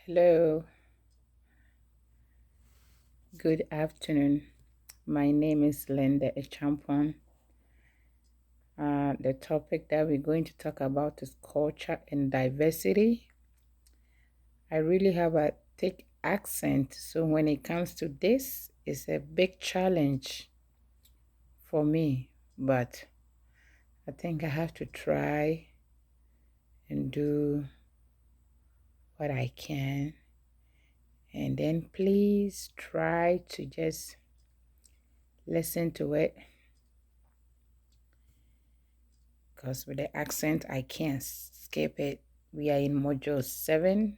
Hello, good afternoon. My name is Linda Echampon. The topic that we're going to talk about is culture and diversity. I really have a thick accent, so when it comes to this, it's a big challenge for me, but I think I have to try and do what I can. And then please try to just listen to it because with the accent, I can't skip it. We are in module 7,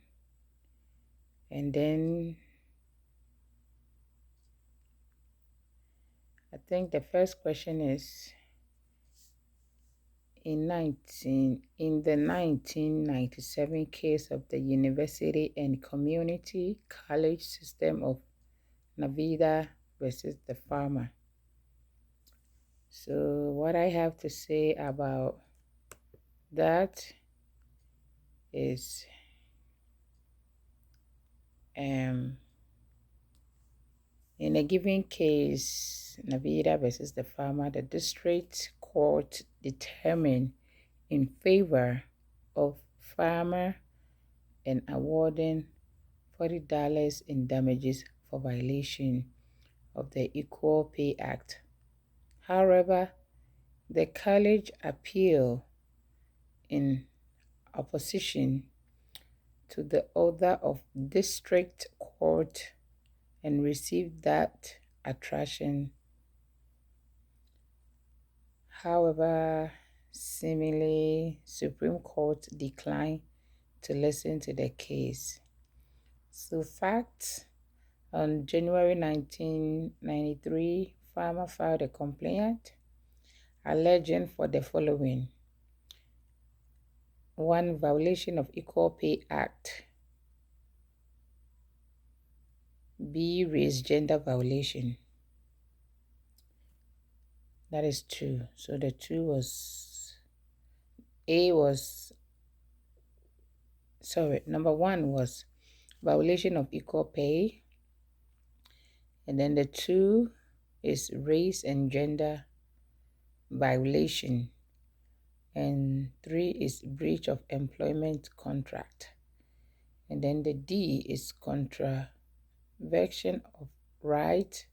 and then I think the first question is in the 1997 case of the University and Community College System of Navida versus the farmer. So what I have to say about that is in a given case, Navida versus the farmer, the district court determined in favor of farmer and awarding $40 in damages for violation of the Equal Pay Act. However, the college appealed in opposition to the order of district court and received that attraction. However, seemingly, Supreme Court declined to listen to the case. So facts, on January 1993, farmer filed a complaint alleging for the following: 1. Violation of Equal Pay Act. B. Race gender violation. That is 2. So the 2 was, number 1 was violation of equal pay. And then the 2 is race and gender violation. And 3 is breach of employment contract. And then the D is contravention of right,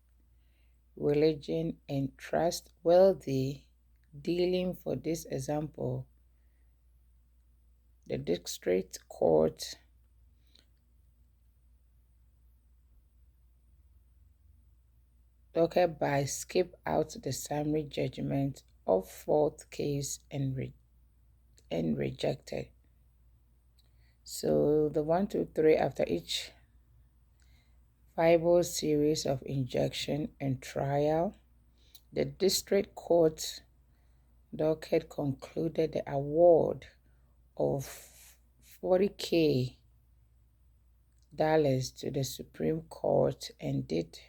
religion, and trustworthy dealing. For this example, the district court docket by skip out the summary judgment of fourth case and rejected. So the 1, 2, 3 after each viable series of injunction and trial, the district court docket concluded the award of $40K to the Supreme Court and did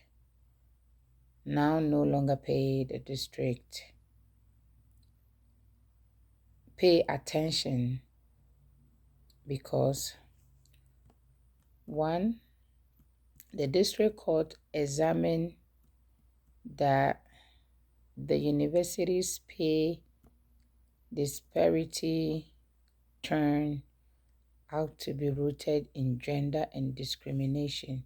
now no longer pay the district pay attention because 1, the district court examined that the university's pay disparity turned out to be rooted in gender discrimination.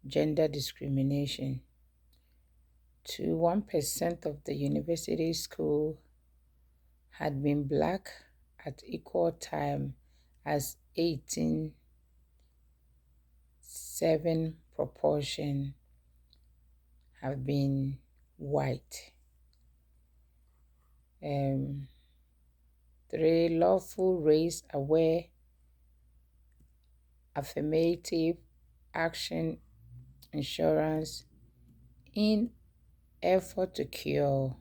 1% of the university school had been black at equal time as 18.7 proportion have been white. 3, lawful race-aware affirmative action insurance in effort to cure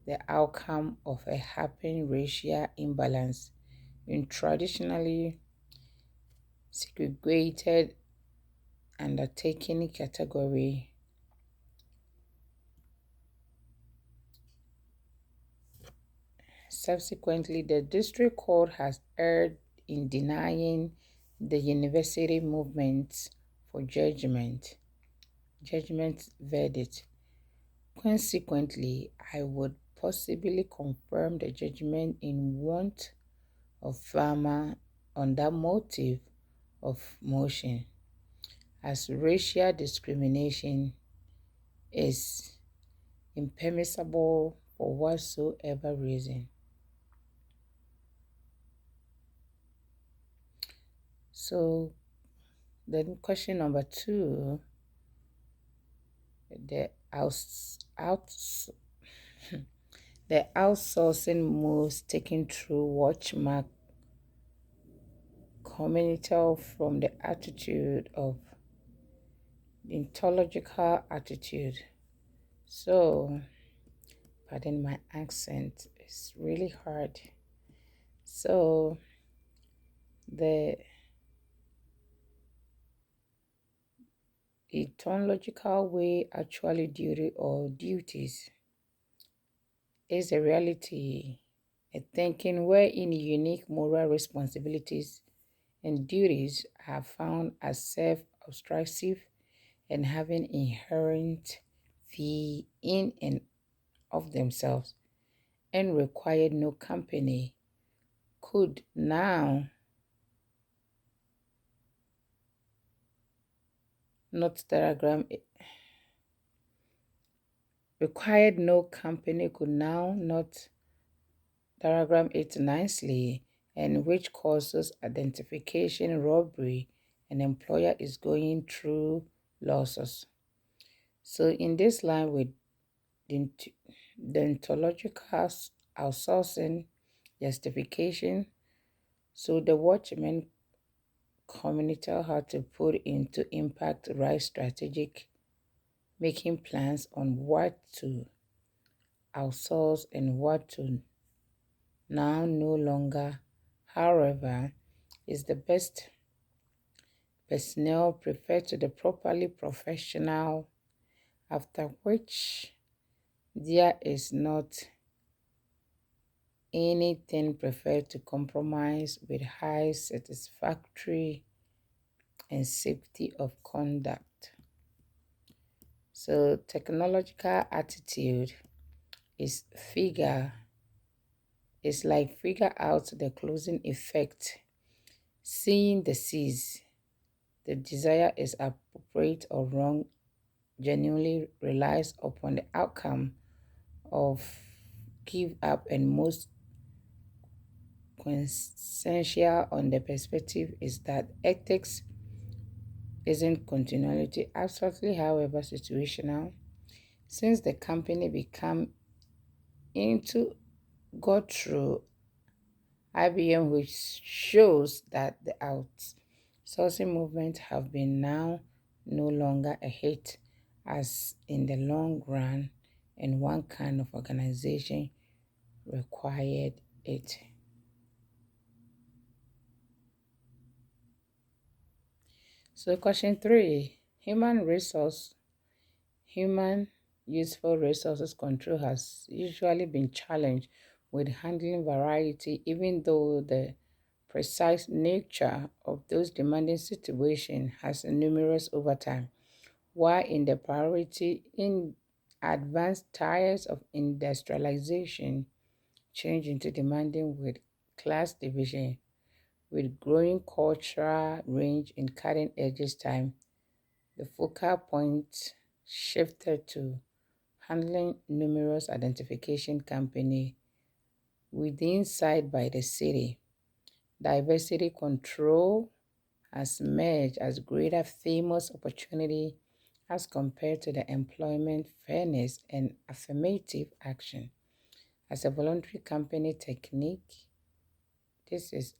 the outcome of a happening racial imbalance in traditionally segregated undertaking category. Subsequently, the district court has erred in denying the university movement for judgment verdict. Consequently, I would possibly confirm the judgment in want of farmer on that motive of motion, as racial discrimination is impermissible for whatsoever reason. So then question number two, the the outsourcing moves taken through Watchmark community from the attitude of the ontological attitude. So, pardon my accent, it's really hard. So, the ontological way actually duty or duties is a reality, a thinking wherein unique moral responsibilities and duties are found as self-obstructive and having inherent fee in and of themselves and required no company could now not diagram required no company could now not diagram it nicely, and which causes identification robbery, an employer is going through losses. So in this line with deontological outsourcing justification, so the watchman community had to put into impact right strategic making plans on what to outsource and what to now no longer. However, is the best personnel preferred to the properly professional, after which there is not anything preferred to compromise with high satisfactory and safety of conduct. So technological attitude is figure out the closing effect, seeing the seas. The desire is appropriate or wrong genuinely relies upon the outcome of give up and most quintessential on the perspective is that ethics isn't continuality absolutely however situational since the company become into got through IBM, which shows that the outsourcing movement have been now no longer a hit as in the long run and one kind of organization required it. So question three, human useful resources control has usually been challenged with handling variety even though the precise nature of those demanding situations has numerous over time, while in the priority in advanced tiers of industrialization change into demanding with class division, with growing cultural range in cutting edges time, the focal point shifted to handling numerous identification campaigns within sight by the city. Diversity control has emerged as greater famous opportunity as compared to the employment fairness and affirmative action. As a voluntary company technique, this is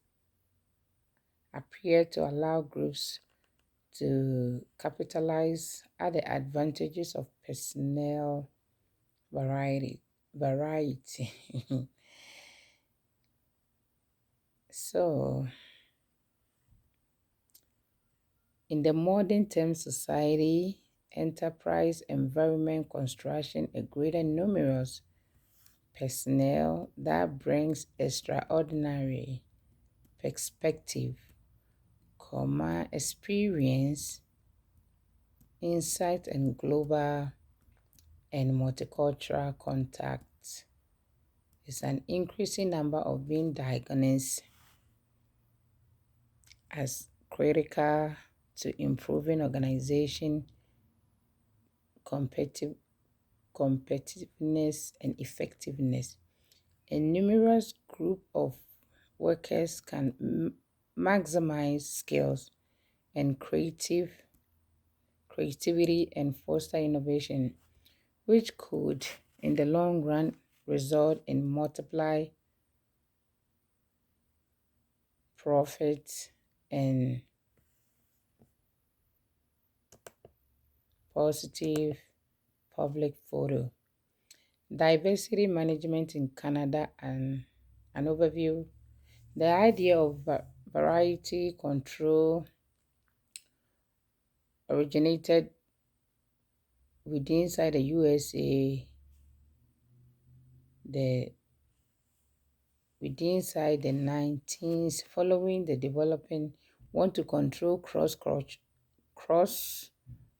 appear to allow groups to capitalize at the advantages of personnel variety. So in the modern term society, enterprise environment construction, a greater numerous personnel that brings extraordinary perspective, command experience, insight, and global and multicultural contacts. Is an increasing number of being diagnosed as critical to improving organization competitive, competitiveness and effectiveness. A numerous group of workers can maximize skills and creativity and foster innovation, which could, in the long run, result in multiply profits and positive public photo. Diversity management in Canada and an overview. The idea of variety control originated within inside the USA, the within inside the 19s, following the developing want to control cross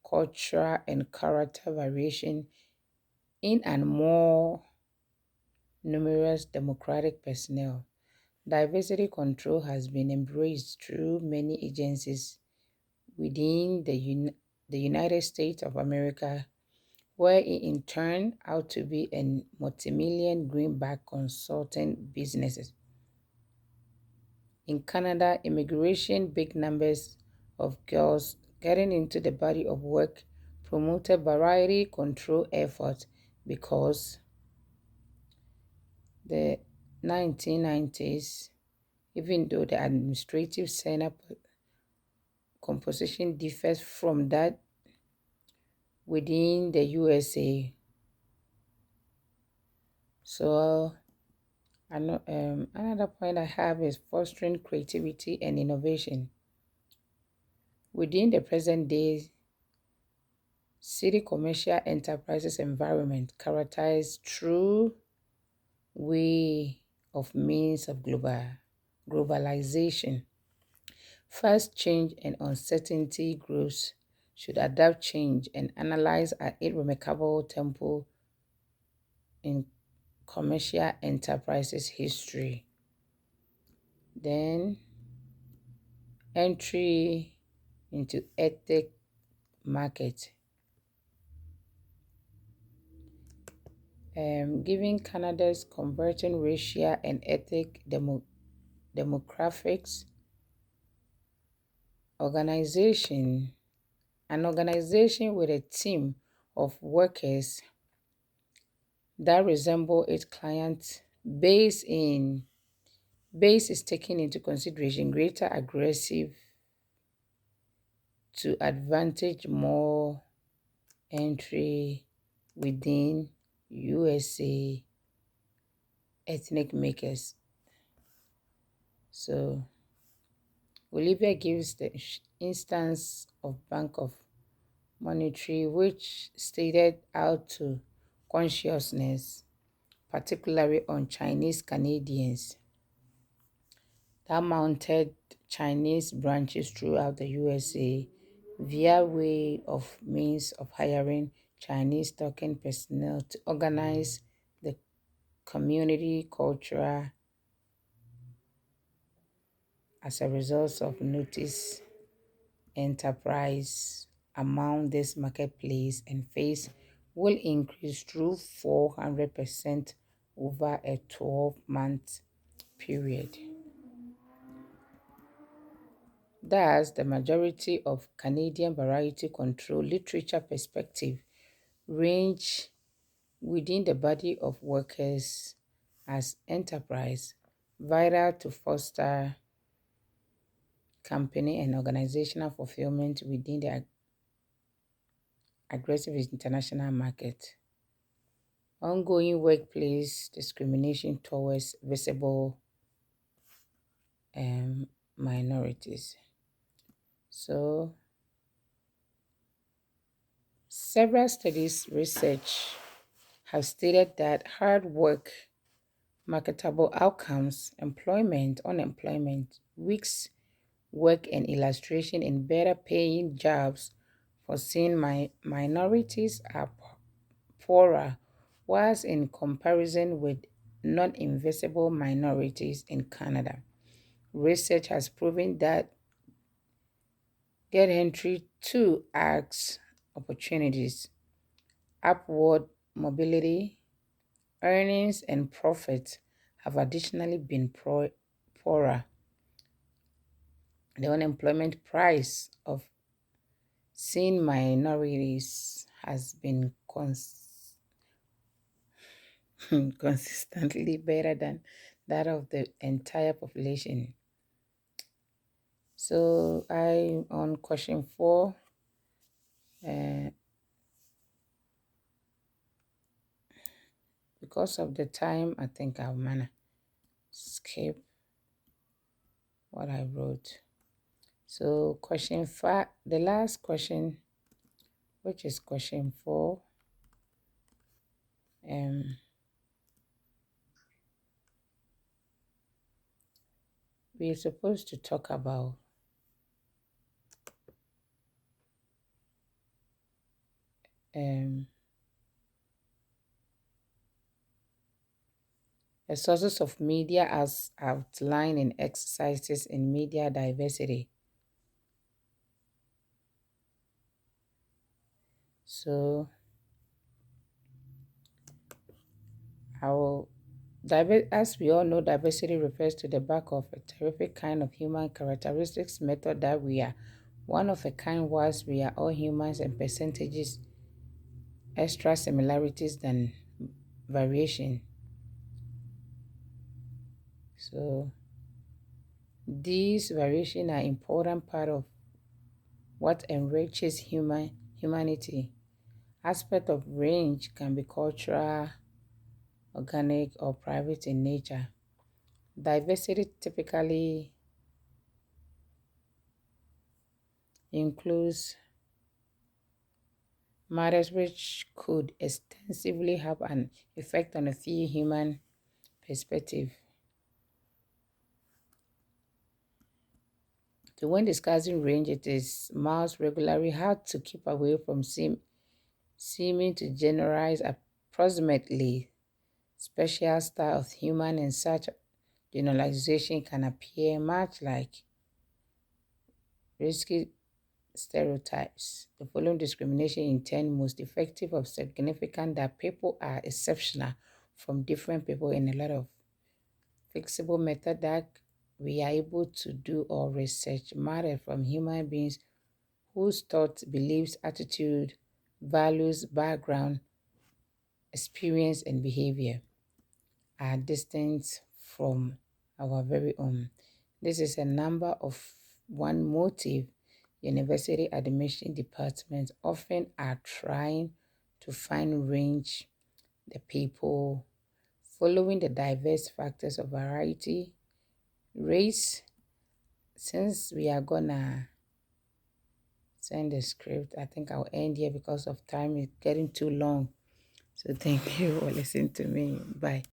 cultural and character variation in and more numerous democratic personnel. Diversity control has been embraced through many agencies within the United States of America, where it in turn out to be a multi-million greenback consulting businesses. In Canada, immigration, big numbers of girls getting into the body of work promoted variety control efforts because the 1990s, even though the administrative Senate composition differs from that within the USA. So another point I have is fostering creativity and innovation. Within the present day city commercial enterprises environment characterized through way of means of globalization. Fast change and uncertainty groups should adapt change and analyze at irremediable tempo in commercial enterprises history. Then entry into ethic market. Given Canada's converging racial and ethnic demographics, organization, an organization with a team of workers that resemble its client base is taking into consideration greater aggressive to advantage more entry within USA ethnic makers. So Olivia gives the instance of Bank of Monetary, which stated out to consciousness, particularly on Chinese Canadians, that mounted Chinese branches throughout the USA via way of means of hiring Chinese talking personnel to organize the community culture as a result of notice enterprise among this marketplace and phase will increase through 400% over a 12-month period. Thus, the majority of Canadian variety control literature perspective range within the body of workers as enterprise, vital to foster company and organizational fulfillment within the aggressive international market. Ongoing workplace discrimination towards visible minorities. So, several studies research have stated that hard work, marketable outcomes, employment, unemployment, weeks work and illustration in better paying jobs for seeing my minorities are poorer, whilst in comparison with non-invisible minorities in Canada. Research has proven that get entry to acts opportunities, upward mobility, earnings, and profits have additionally been poorer. The unemployment price of seeing minorities has been consistently better than that of the entire population. So I on question 4, uh, because of the time, I think I'm gonna skip what I wrote. So question 5, the last question, which is question 4, um, we're supposed to talk about um, the sources of media as outlined in exercises in media diversity. So I will as we all know, diversity refers to the back of a terrific kind of human characteristics method that we are one of a kind whilst we are all humans and percentages extra similarities than variation. So these variation are important part of what enriches humanity. Aspect of range can be cultural, organic, or private in nature. Diversity typically includes matters which could extensively have an effect on a few human perspective. So when discussing range, it is most regularly hard to keep away from seeming to generalize approximately special style of human, and such generalization can appear much like risky stereotypes. The following discrimination in turn most effective of significant that people are exceptional from different people in a lot of flexible method that we are able to do or research matter from human beings whose thoughts, beliefs, attitude, values, background, experience, and behavior are distinct from our very own. This is a number of one motive university admission departments often are trying to find range the people following the diverse factors of variety, race. Since we are gonna send the script, I think I'll end here because of time. It's getting too long. So thank you for listening to me. Bye.